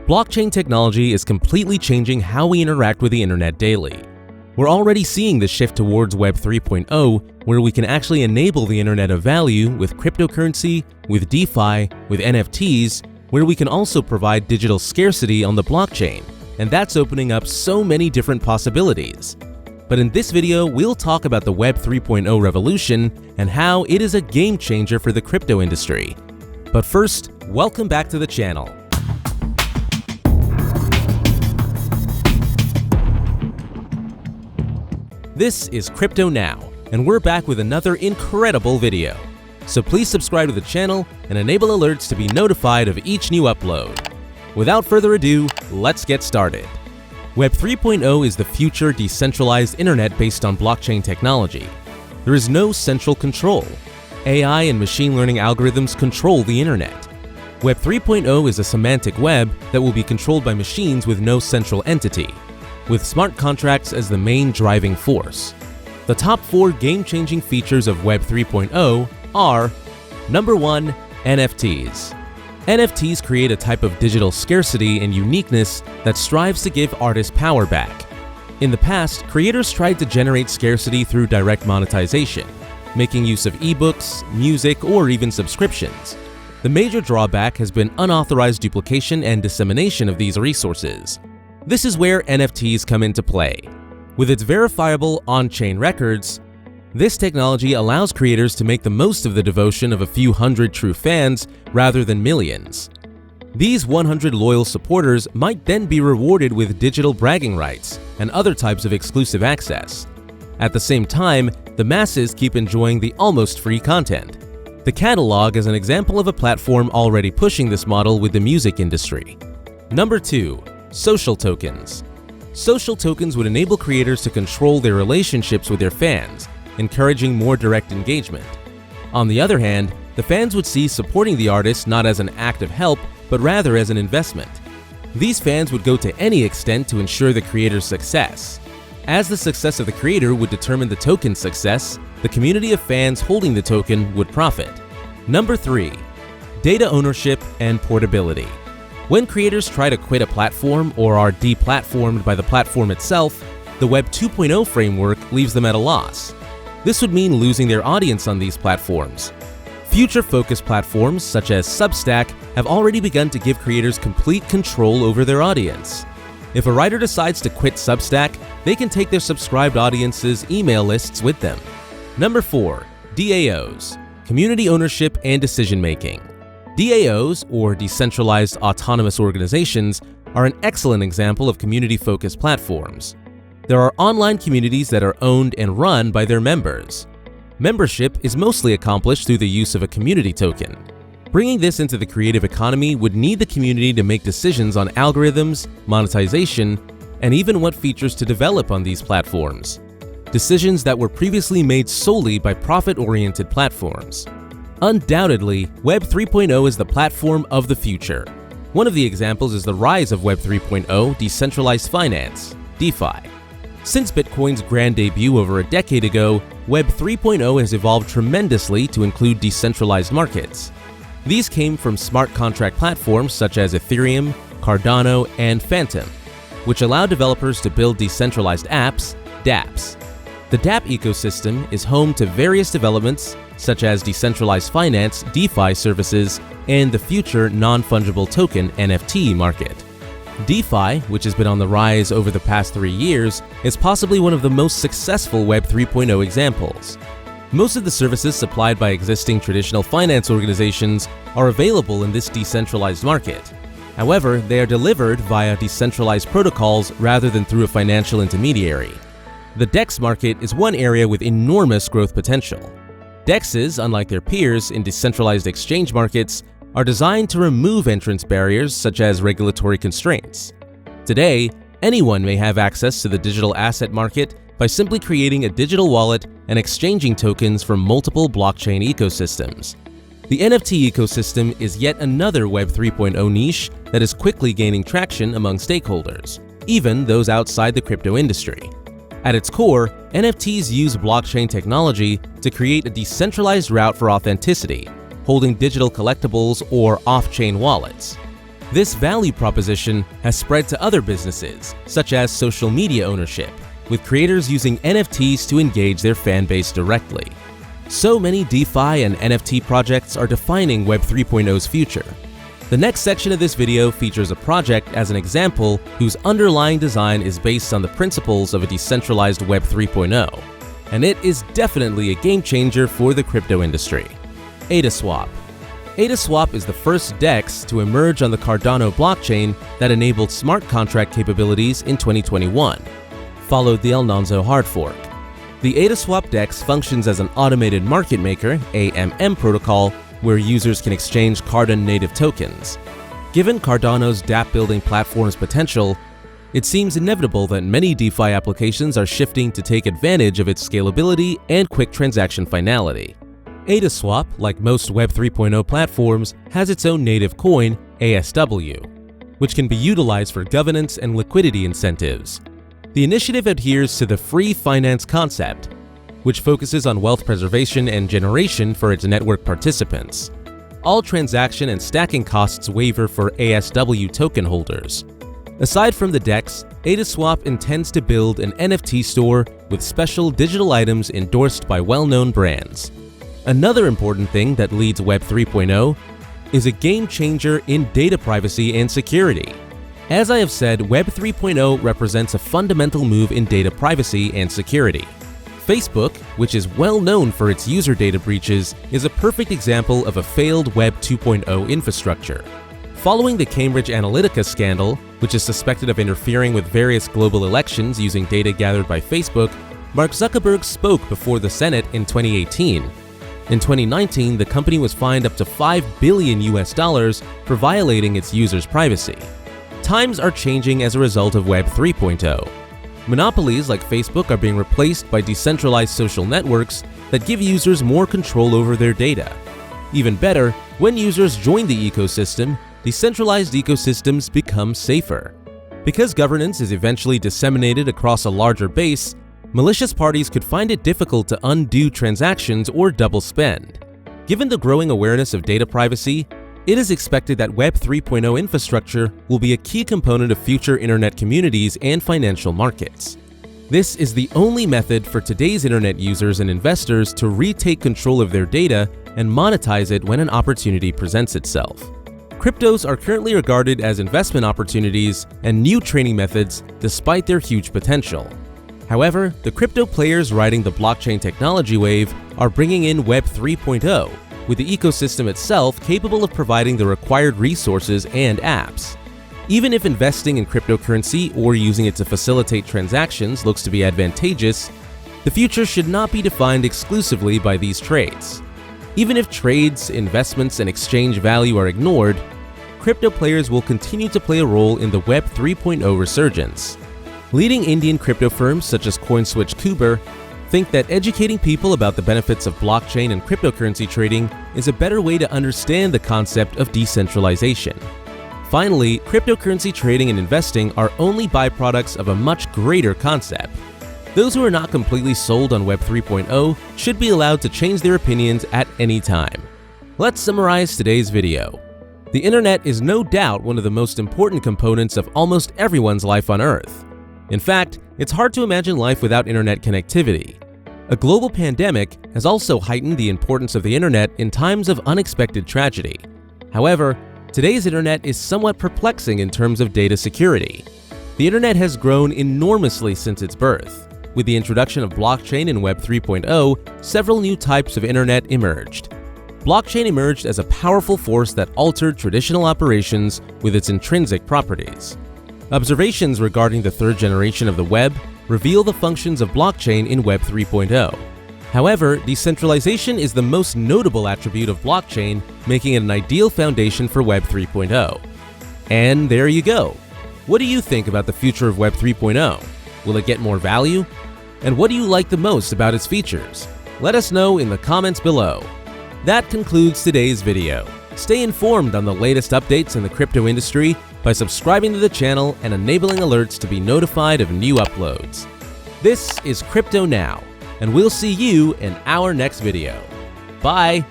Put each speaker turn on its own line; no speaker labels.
Blockchain technology is completely changing how we interact with the internet daily. We're already seeing the shift towards Web 3.0, where we can actually enable the internet of value with cryptocurrency, with DeFi, with NFTs, where we can also provide digital scarcity on the blockchain, and that's opening up so many different possibilities. But in this video, we'll talk about the Web 3.0 revolution and how it is a game changer for the crypto industry. But first, welcome back to the channel. This is Crypto Now, and we're back with another incredible video. So please subscribe to the channel and enable alerts to be notified of each new upload. Without further ado, let's get started. Web 3.0 is the future decentralized internet based on blockchain technology. There is no central control. AI and machine learning algorithms control the internet. Web 3.0 is a semantic web that will be controlled by machines with no central entity, with smart contracts as the main driving force. The top 4 game-changing features of Web 3.0 are: Number 1. NFTs. NFTs create a type of digital scarcity and uniqueness that strives to give artists power back. In the past, creators tried to generate scarcity through direct monetization, making use of ebooks, music, or even subscriptions. The major drawback has been unauthorized duplication and dissemination of these resources. This is where NFTs come into play. With its verifiable on-chain records, this technology allows creators to make the most of the devotion of a few hundred true fans rather than millions. These 100 loyal supporters might then be rewarded with digital bragging rights and other types of exclusive access. At the same time, the masses keep enjoying the almost free content. The catalog is an example of a platform already pushing this model with the music industry. Number 2. Social tokens. Social tokens would enable creators to control their relationships with their fans, encouraging more direct engagement. On the other hand, the fans would see supporting the artist not as an act of help, but rather as an investment. These fans would go to any extent to ensure the creator's success. As the success of the creator would determine the token's success, the community of fans holding the token would profit. Number 3. Data ownership and portability. When creators try to quit a platform or are deplatformed by the platform itself, the Web 2.0 framework leaves them at a loss. This would mean losing their audience on these platforms. Future-focused platforms such as Substack have already begun to give creators complete control over their audience. If a writer decides to quit Substack, they can take their subscribed audience's email lists with them. Number 4. DAOs, community ownership and decision-making. DAOs, or Decentralized Autonomous Organizations, are an excellent example of community-focused platforms. There are online communities that are owned and run by their members. Membership is mostly accomplished through the use of a community token. Bringing this into the creative economy would need the community to make decisions on algorithms, monetization, and even what features to develop on these platforms. Decisions that were previously made solely by profit-oriented platforms. Undoubtedly, Web 3.0 is the platform of the future. One of the examples is the rise of Web 3.0 Decentralized Finance, DeFi. Since Bitcoin's grand debut over a decade ago, Web 3.0 has evolved tremendously to include decentralized markets. These came from smart contract platforms such as Ethereum, Cardano, and Phantom, which allow developers to build decentralized apps, dApps. The dApp ecosystem is home to various developments such as decentralized finance, DeFi services, and the future non-fungible token NFT market. DeFi, which has been on the rise over the past 3 years, is possibly one of the most successful Web 3.0 examples. Most of the services supplied by existing traditional finance organizations are available in this decentralized market. However, they are delivered via decentralized protocols rather than through a financial intermediary. The DEX market is one area with enormous growth potential. DEXs, unlike their peers in decentralized exchange markets, are designed to remove entrance barriers such as regulatory constraints. Today, anyone may have access to the digital asset market by simply creating a digital wallet and exchanging tokens from multiple blockchain ecosystems. The NFT ecosystem is yet another Web 3.0 niche that is quickly gaining traction among stakeholders, even those outside the crypto industry. At its core, NFTs use blockchain technology to create a decentralized route for authenticity, holding digital collectibles or off-chain wallets. This value proposition has spread to other businesses, such as social media ownership, with creators using NFTs to engage their fan base directly. So many DeFi and NFT projects are defining Web 3.0's future. The next section of this video features a project as an example whose underlying design is based on the principles of a decentralized Web 3.0, and it is definitely a game changer for the crypto industry. AdaSwap. AdaSwap is the first DEX to emerge on the Cardano blockchain that enabled smart contract capabilities in 2021, followed the Alonzo hard fork. The AdaSwap DEX functions as an automated market maker (AMM) protocol where users can exchange Cardano-native tokens. Given Cardano's dApp-building platform's potential, it seems inevitable that many DeFi applications are shifting to take advantage of its scalability and quick transaction finality. AdaSwap, like most Web 3.0 platforms, has its own native coin, ASW, which can be utilized for governance and liquidity incentives. The initiative adheres to the free finance concept, which focuses on wealth preservation and generation for its network participants. All transaction and stacking costs waiver for ASW token holders. Aside from the DEX, AdaSwap intends to build an NFT store with special digital items endorsed by well-known brands. Another important thing that leads Web 3.0 is a game changer in data privacy and security. As I have said, Web 3.0 represents a fundamental move in data privacy and security. Facebook, which is well known for its user data breaches, is a perfect example of a failed Web 2.0 infrastructure. Following the Cambridge Analytica scandal, which is suspected of interfering with various global elections using data gathered by Facebook, Mark Zuckerberg spoke before the Senate in 2018. In 2019, the company was fined up to $5 billion for violating its users' privacy. Times are changing as a result of Web 3.0. Monopolies like Facebook are being replaced by decentralized social networks that give users more control over their data. Even better, when users join the ecosystem, decentralized ecosystems become safer. Because governance is eventually disseminated across a larger base, malicious parties could find it difficult to undo transactions or double spend. Given the growing awareness of data privacy, it is expected that Web 3.0 infrastructure will be a key component of future internet communities and financial markets. This is the only method for today's internet users and investors to retake control of their data and monetize it when an opportunity presents itself. Cryptos are currently regarded as investment opportunities and new trading methods despite their huge potential. However, the crypto players riding the blockchain technology wave are bringing in Web 3.0, with the ecosystem itself capable of providing the required resources and apps. Even if investing in cryptocurrency or using it to facilitate transactions looks to be advantageous, the future should not be defined exclusively by these traits. Even if trades, investments, and exchange value are ignored, crypto players will continue to play a role in the Web 3.0 resurgence. Leading Indian crypto firms such as CoinSwitch Kuber think that educating people about the benefits of blockchain and cryptocurrency trading is a better way to understand the concept of decentralization. Finally, cryptocurrency trading and investing are only byproducts of a much greater concept. Those who are not completely sold on Web 3.0 should be allowed to change their opinions at any time. Let's summarize today's video. The internet is no doubt one of the most important components of almost everyone's life on Earth. In fact, it's hard to imagine life without internet connectivity. A global pandemic has also heightened the importance of the internet in times of unexpected tragedy. However, today's internet is somewhat perplexing in terms of data security. The internet has grown enormously since its birth. With the introduction of blockchain and Web 3.0, several new types of internet emerged. Blockchain emerged as a powerful force that altered traditional operations with its intrinsic properties. Observations regarding the third generation of the web reveal the functions of blockchain in Web 3.0. However, decentralization is the most notable attribute of blockchain, making it an ideal foundation for Web 3.0. And there you go. What do you think about the future of Web 3.0? Will it get more value? And what do you like the most about its features? Let us know in the comments below. That concludes today's video. Stay informed on the latest updates in the crypto industry by subscribing to the channel and enabling alerts to be notified of new uploads. This is CryptoNow, and we'll see you in our next video. Bye!